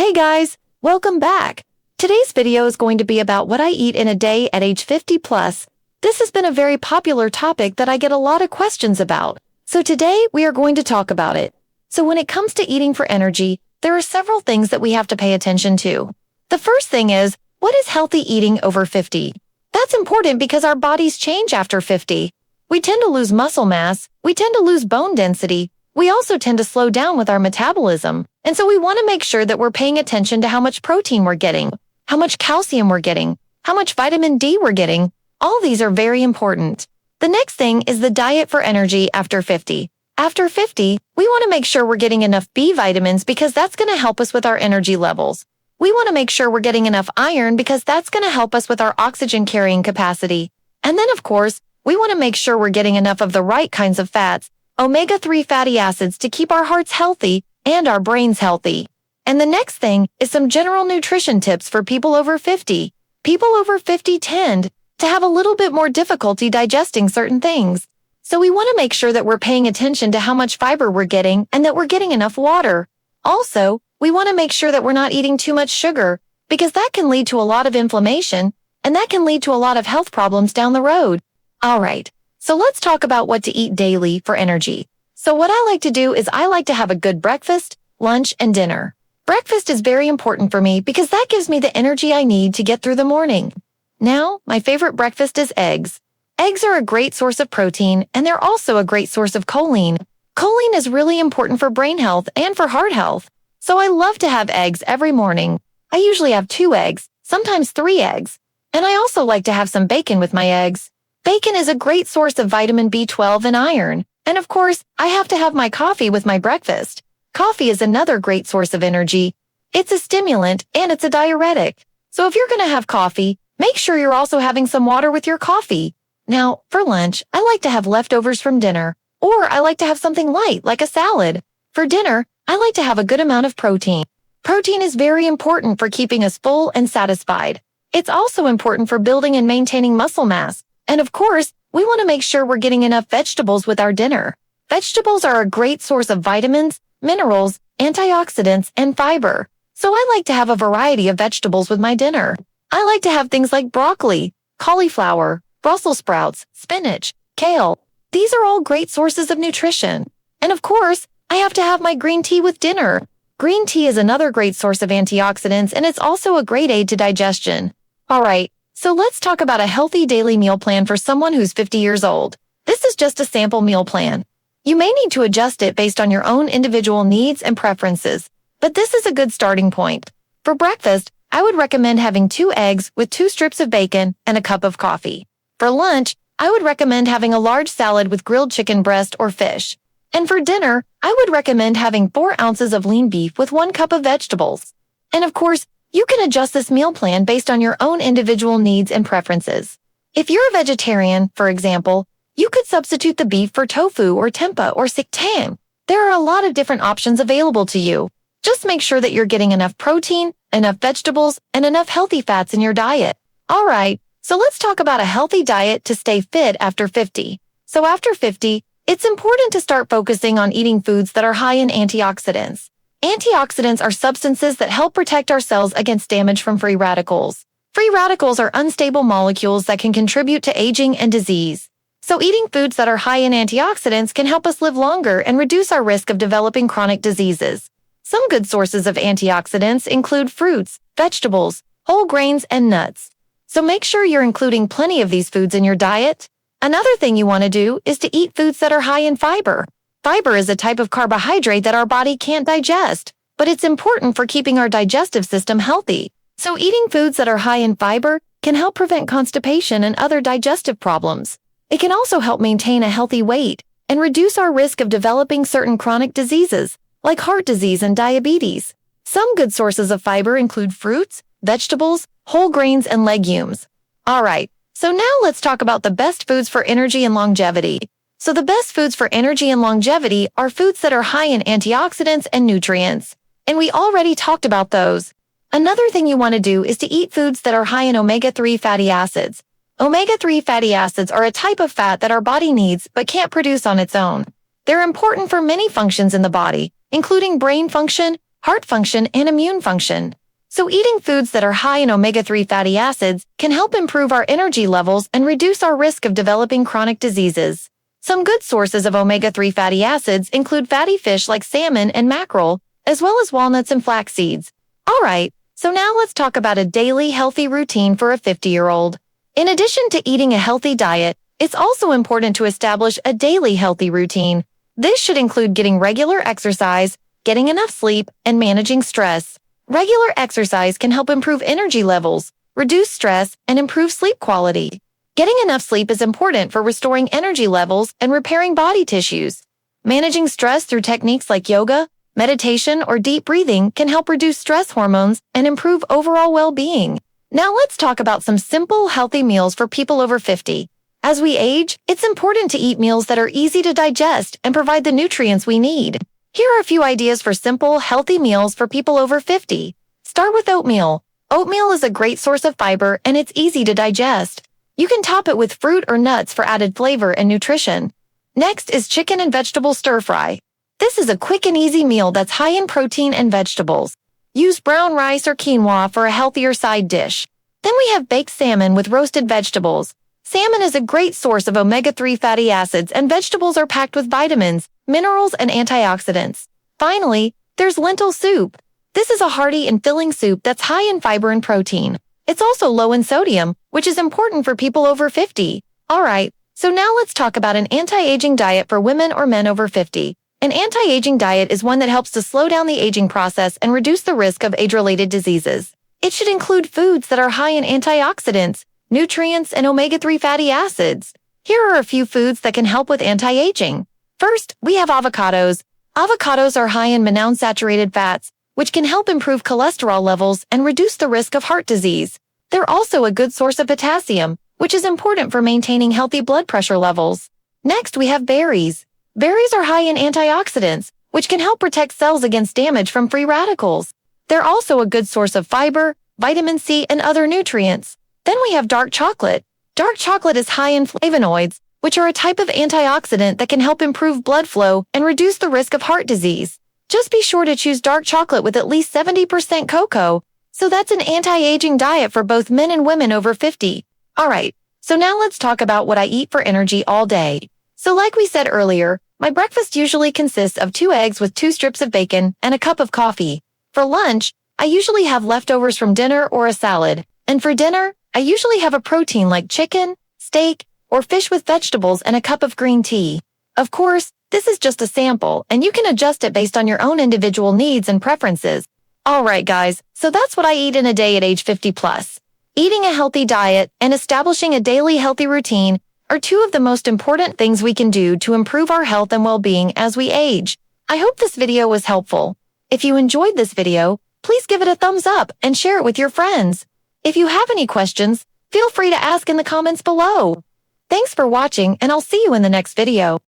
Hey guys, welcome back. Today's video is going to be about what I eat in a day at age 50 plus. This has been a very popular topic that I get a lot of questions about. So today we are going to talk about it. So when it comes to eating for energy, there are several things that we have to pay attention to. The first thing is, what is healthy eating over 50? That's important because our bodies change after 50. We tend to lose muscle mass, we tend to lose bone density, we also tend to slow down with our metabolism. And so we want to make sure that we're paying attention to how much protein we're getting, how much calcium we're getting, how much vitamin D we're getting. All these are very important. The next thing is the diet for energy after 50. After 50, we want to make sure we're getting enough B vitamins because that's going to help us with our energy levels. We want to make sure we're getting enough iron because that's going to help us with our oxygen carrying capacity. And then, of course, we want to make sure we're getting enough of the right kinds of fats, omega-3 fatty acids to keep our hearts healthy and our brains healthy. And the next thing is some general nutrition tips for people over 50. People over 50 tend to have a little bit more difficulty digesting certain things. So we want to make sure that we're paying attention to how much fiber we're getting and that we're getting enough water. Also, we want to make sure that we're not eating too much sugar because that can lead to a lot of inflammation and that can lead to a lot of health problems down the road. All right, so let's talk about what to eat daily for energy. So what I like to do is I like to have a good breakfast, lunch, and dinner. Breakfast is very important for me because that gives me the energy I need to get through the morning. Now, my favorite breakfast is eggs. Eggs are a great source of protein, and they're also a great source of choline. Choline is really important for brain health and for heart health. So I love to have eggs every morning. I usually have 2 eggs, sometimes 3 eggs. And I also like to have some bacon with my eggs. Bacon is a great source of vitamin B12 and iron. And of course, I have to have my coffee with my breakfast. Coffee is another great source of energy. It's a stimulant and it's a diuretic. So if you're going to have coffee, make sure you're also having some water with your coffee. Now, for lunch, I like to have leftovers from dinner, or I like to have something light like a salad. For dinner, I like to have a good amount of protein. Protein is very important for keeping us full and satisfied. It's also important for building and maintaining muscle mass. And of course, we want to make sure we're getting enough vegetables with our dinner. Vegetables are a great source of vitamins, minerals, antioxidants, and fiber. So I like to have a variety of vegetables with my dinner. I like to have things like broccoli, cauliflower, Brussels sprouts, spinach, kale. These are all great sources of nutrition. And of course, I have to have my green tea with dinner. Green tea is another great source of antioxidants and it's also a great aid to digestion. All right, so let's talk about a healthy daily meal plan for someone who's 50 years old. This is just a sample meal plan. You may need to adjust it based on your own individual needs and preferences, but this is a good starting point. For breakfast, I would recommend having 2 eggs with 2 strips of bacon and a cup of coffee. For lunch, I would recommend having a large salad with grilled chicken breast or fish. And for dinner, I would recommend having 4 ounces of lean beef with 1 cup of vegetables. And of course, you can adjust this meal plan based on your own individual needs and preferences. If you're a vegetarian, for example, you could substitute the beef for tofu or tempeh or seitan. There are a lot of different options available to you. Just make sure that you're getting enough protein, enough vegetables, and enough healthy fats in your diet. All right, so let's talk about a healthy diet to stay fit after 50. So after 50, it's important to start focusing on eating foods that are high in antioxidants. Antioxidants are substances that help protect our cells against damage from free radicals. Free radicals are unstable molecules that can contribute to aging and disease. So eating foods that are high in antioxidants can help us live longer and reduce our risk of developing chronic diseases. Some good sources of antioxidants include fruits, vegetables, whole grains, and nuts. So make sure you're including plenty of these foods in your diet. Another thing you want to do is to eat foods that are high in fiber. Fiber is a type of carbohydrate that our body can't digest, but it's important for keeping our digestive system healthy. So eating foods that are high in fiber can help prevent constipation and other digestive problems. It can also help maintain a healthy weight and reduce our risk of developing certain chronic diseases, like heart disease and diabetes. Some good sources of fiber include fruits, vegetables, whole grains, and legumes. All right, so now let's talk about the best foods for energy and longevity. So the best foods for energy and longevity are foods that are high in antioxidants and nutrients. And we already talked about those. Another thing you want to do is to eat foods that are high in omega-3 fatty acids. Omega-3 fatty acids are a type of fat that our body needs but can't produce on its own. They're important for many functions in the body, including brain function, heart function, and immune function. So eating foods that are high in omega-3 fatty acids can help improve our energy levels and reduce our risk of developing chronic diseases. Some good sources of omega-3 fatty acids include fatty fish like salmon and mackerel, as well as walnuts and flax seeds. Alright, so now let's talk about a daily healthy routine for a 50-year-old. In addition to eating a healthy diet, it's also important to establish a daily healthy routine. This should include getting regular exercise, getting enough sleep, and managing stress. Regular exercise can help improve energy levels, reduce stress, and improve sleep quality. Getting enough sleep is important for restoring energy levels and repairing body tissues. Managing stress through techniques like yoga, meditation, or deep breathing can help reduce stress hormones and improve overall well-being. Now let's talk about some simple, healthy meals for people over 50. As we age, it's important to eat meals that are easy to digest and provide the nutrients we need. Here are a few ideas for simple, healthy meals for people over 50. Start with oatmeal. Oatmeal is a great source of fiber and it's easy to digest. You can top it with fruit or nuts for added flavor and nutrition. Next is chicken and vegetable stir-fry. This is a quick and easy meal that's high in protein and vegetables. Use brown rice or quinoa for a healthier side dish. Then we have baked salmon with roasted vegetables. Salmon is a great source of omega-3 fatty acids and vegetables are packed with vitamins, minerals, and antioxidants. Finally, there's lentil soup. This is a hearty and filling soup that's high in fiber and protein. It's also low in sodium, which is important for people over 50. Alright, so now let's talk about an anti-aging diet for women or men over 50. An anti-aging diet is one that helps to slow down the aging process and reduce the risk of age-related diseases. It should include foods that are high in antioxidants, nutrients, and omega-3 fatty acids. Here are a few foods that can help with anti-aging. First, we have avocados. Avocados are high in monounsaturated fats, which can help improve cholesterol levels and reduce the risk of heart disease. They're also a good source of potassium, which is important for maintaining healthy blood pressure levels. Next, we have berries. Berries are high in antioxidants, which can help protect cells against damage from free radicals. They're also a good source of fiber, vitamin C, and other nutrients. Then we have dark chocolate. Dark chocolate is high in flavonoids, which are a type of antioxidant that can help improve blood flow and reduce the risk of heart disease. Just be sure to choose dark chocolate with at least 70% cocoa. So that's an anti-aging diet for both men and women over 50. Alright, so now let's talk about what I eat for energy all day. So like we said earlier, my breakfast usually consists of 2 eggs with 2 strips of bacon and a cup of coffee. For lunch, I usually have leftovers from dinner or a salad. And for dinner, I usually have a protein like chicken, steak, or fish with vegetables and a cup of green tea. Of course, this is just a sample, and you can adjust it based on your own individual needs and preferences. Alright guys, so that's what I eat in a day at age 50 plus. Eating a healthy diet and establishing a daily healthy routine are 2 of the most important things we can do to improve our health and well-being as we age. I hope this video was helpful. If you enjoyed this video, please give it a thumbs up and share it with your friends. If you have any questions, feel free to ask in the comments below. Thanks for watching, and I'll see you in the next video.